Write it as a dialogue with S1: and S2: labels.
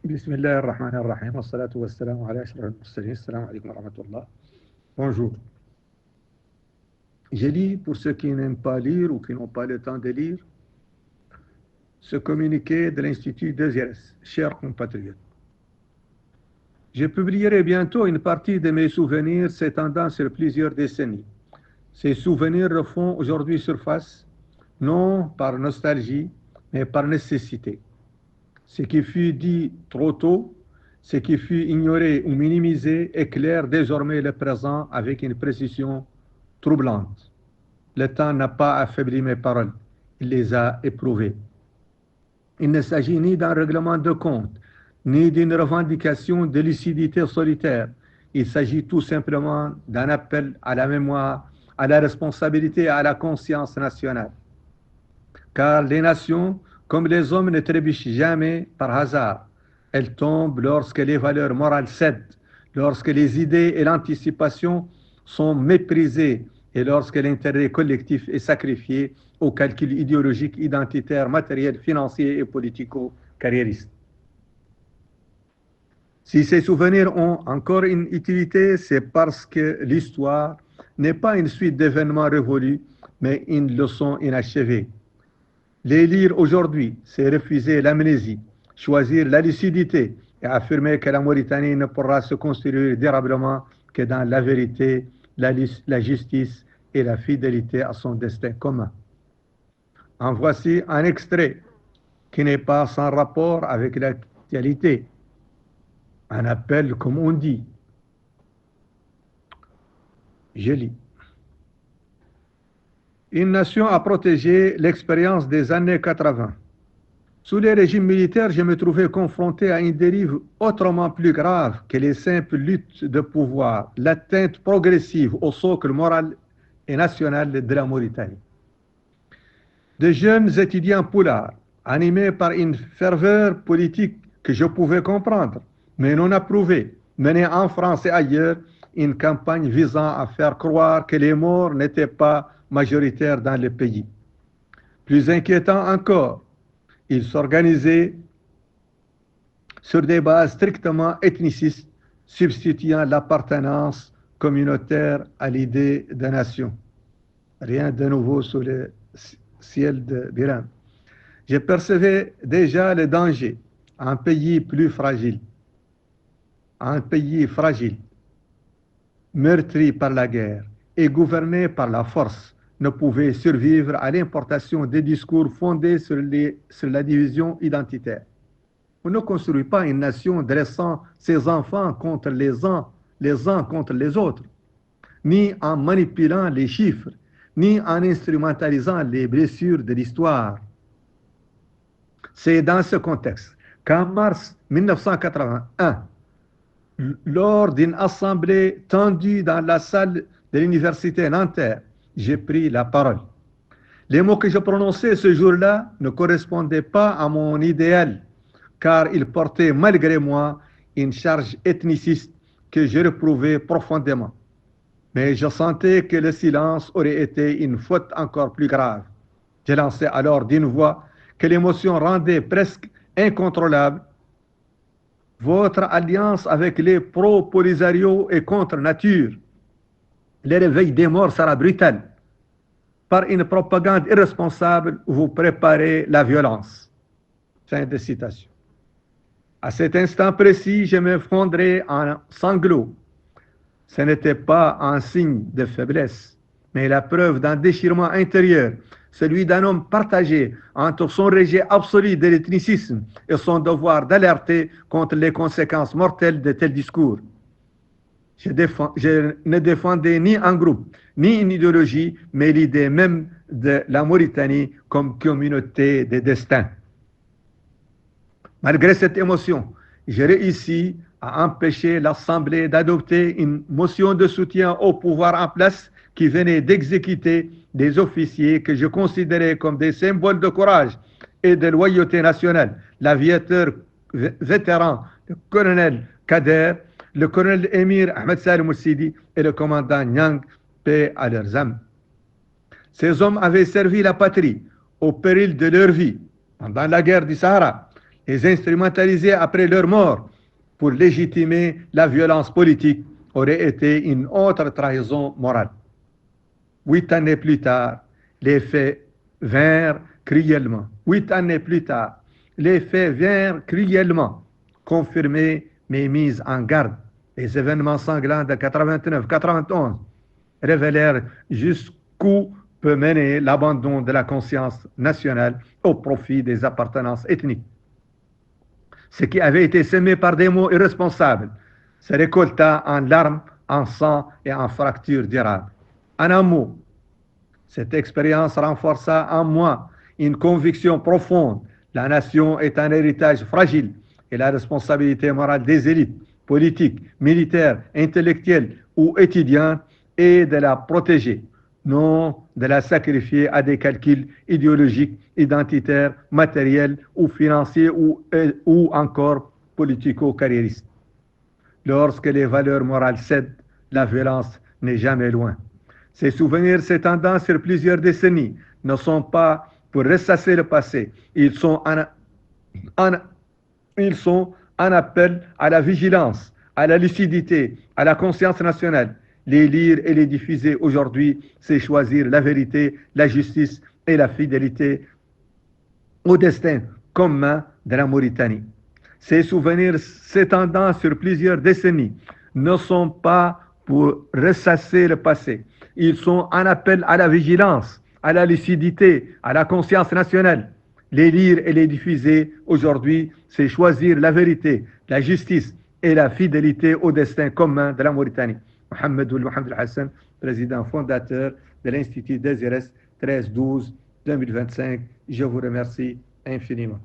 S1: بسم الله الرحمن الرحيم والصلاة والسلام على أشرف المرسلين. السلام عليكم ورحمة الله. Bonjour. Je lis pour ceux qui n'aiment pas lire ou qui n'ont pas le temps de lire ce communiqué de l'Institut de Xérès. Chers compatriotes, je publierai bientôt une partie de mes souvenirs s'étendant sur plusieurs décennies. Ces souvenirs refont aujourd'hui surface, non par nostalgie, mais par nécessité. Ce qui fut dit trop tôt, ce qui fut ignoré ou minimisé éclaire désormais le présent avec une précision troublante. Le temps n'a pas affaibli mes paroles, il les a éprouvées. Il ne s'agit ni d'un règlement de compte, ni d'une revendication de lucidité solitaire. Il s'agit tout simplement d'un appel à la mémoire, à la responsabilité et à la conscience nationale. Car les nations, comme les hommes, ne trébuchent jamais par hasard. Elles tombent lorsque les valeurs morales cèdent, lorsque les idées et l'anticipation sont méprisées et lorsque l'intérêt collectif est sacrifié au calcul idéologique, identitaire, matériel, financier et politico-carriériste. Si ces souvenirs ont encore une utilité, c'est parce que l'histoire n'est pas une suite d'événements révolus, mais une leçon inachevée. Les lire aujourd'hui, c'est refuser l'amnésie, choisir la lucidité et affirmer que la Mauritanie ne pourra se construire durablement que dans la vérité, la justice et la fidélité à son destin commun. En voici un extrait qui n'est pas sans rapport avec l'actualité. Un appel, comme on dit. Je lis. Une nation a protégé l'expérience des années 80. Sous les régimes militaires, je me trouvais confronté à une dérive autrement plus grave que les simples luttes de pouvoir, l'atteinte progressive au socle moral et national de la Mauritanie. De jeunes étudiants poulards, animés par une ferveur politique que je pouvais comprendre, mais non approuvée, menaient en France et ailleurs une campagne visant à faire croire que les morts n'étaient pas majoritaires dans le pays. Plus inquiétant encore, ils s'organisaient sur des bases strictement ethnicistes, substituant l'appartenance communautaire à l'idée de nation. Rien de nouveau sous le ciel de Biran. Je percevais déjà le danger. Un pays plus fragile, un pays fragile, meurtri par la guerre et gouverné par la force, ne pouvait survivre à l'importation des discours fondés sur la division identitaire. On ne construit pas une nation dressant ses enfants contre les uns contre les autres, ni en manipulant les chiffres, ni en instrumentalisant les blessures de l'histoire. C'est dans ce contexte qu'en mars 1981, lors d'une assemblée tendue dans la salle de l'université Nanterre, j'ai pris la parole. Les mots que je prononçais ce jour-là ne correspondaient pas à mon idéal, car ils portaient malgré moi une charge ethniciste que je réprouvais profondément. Mais je sentais que le silence aurait été une faute encore plus grave. J'ai lancé alors d'une voix que l'émotion rendait presque incontrôlable. Votre alliance avec les pro-Polisario est contre nature. Le réveil des morts sera brutal. Par une propagande irresponsable, vous préparez la violence. Fin de citation. À cet instant précis, je m'effondrais en sanglots. Ce n'était pas un signe de faiblesse, mais la preuve d'un déchirement intérieur, celui d'un homme partagé entre son rejet absolu de l'ethnicisme et son devoir d'alerter contre les conséquences mortelles de tels discours. Je ne défendais ni un groupe, ni une idéologie, mais l'idée même de la Mauritanie comme communauté de destin. Malgré cette émotion, j'ai réussi à empêcher l'Assemblée d'adopter une motion de soutien au pouvoir en place qui venait d'exécuter des officiers que je considérais comme des symboles de courage et de loyauté nationale. L'aviateur vétéran, le colonel Kader, le colonel émir Ahmed Salim Moussidi et le commandant Nyang, paix à leurs âmes. Ces hommes avaient servi la patrie au péril de leur vie pendant la guerre du Sahara. les instrumentaliser après leur mort pour légitimer la violence politique aurait été une autre trahison morale. 8 années plus tard, les faits vinrent cruellement. 8 années plus tard, les faits vinrent cruellement confirmer mes mises en garde. Les événements sanglants de 89-91 révélèrent jusqu'où peut mener l'abandon de la conscience nationale au profit des appartenances ethniques. Ce qui avait été semé par des mots irresponsables se récolta en larmes, en sang et en fractures durables. En un mot, cette expérience renforça en moi une conviction profonde. La nation est un héritage fragile et la responsabilité morale des élites politiques, militaires, intellectuelles ou étudiantes est de la protéger, non de la sacrifier à des calculs idéologiques, identitaires, matériels ou financiers ou encore politico-carriéristes. Lorsque les valeurs morales cèdent, la violence n'est jamais loin. Ces souvenirs s'étendant sur plusieurs décennies ne sont pas pour ressasser le passé, ils sont un appel à la vigilance, à la lucidité, à la conscience nationale. Les lire et les diffuser aujourd'hui, c'est choisir la vérité, la justice et la fidélité au destin commun de la Mauritanie. Ces souvenirs s'étendant sur plusieurs décennies ne sont pas pour ressasser le passé. Ils sont un appel à la vigilance, à la lucidité, à la conscience nationale. Les lire et les diffuser aujourd'hui, c'est choisir la vérité, la justice et la fidélité au destin commun de la Mauritanie. Mohamed Hassan, président fondateur de l'Institut Désirès, 13-12-2025. Je vous remercie infiniment.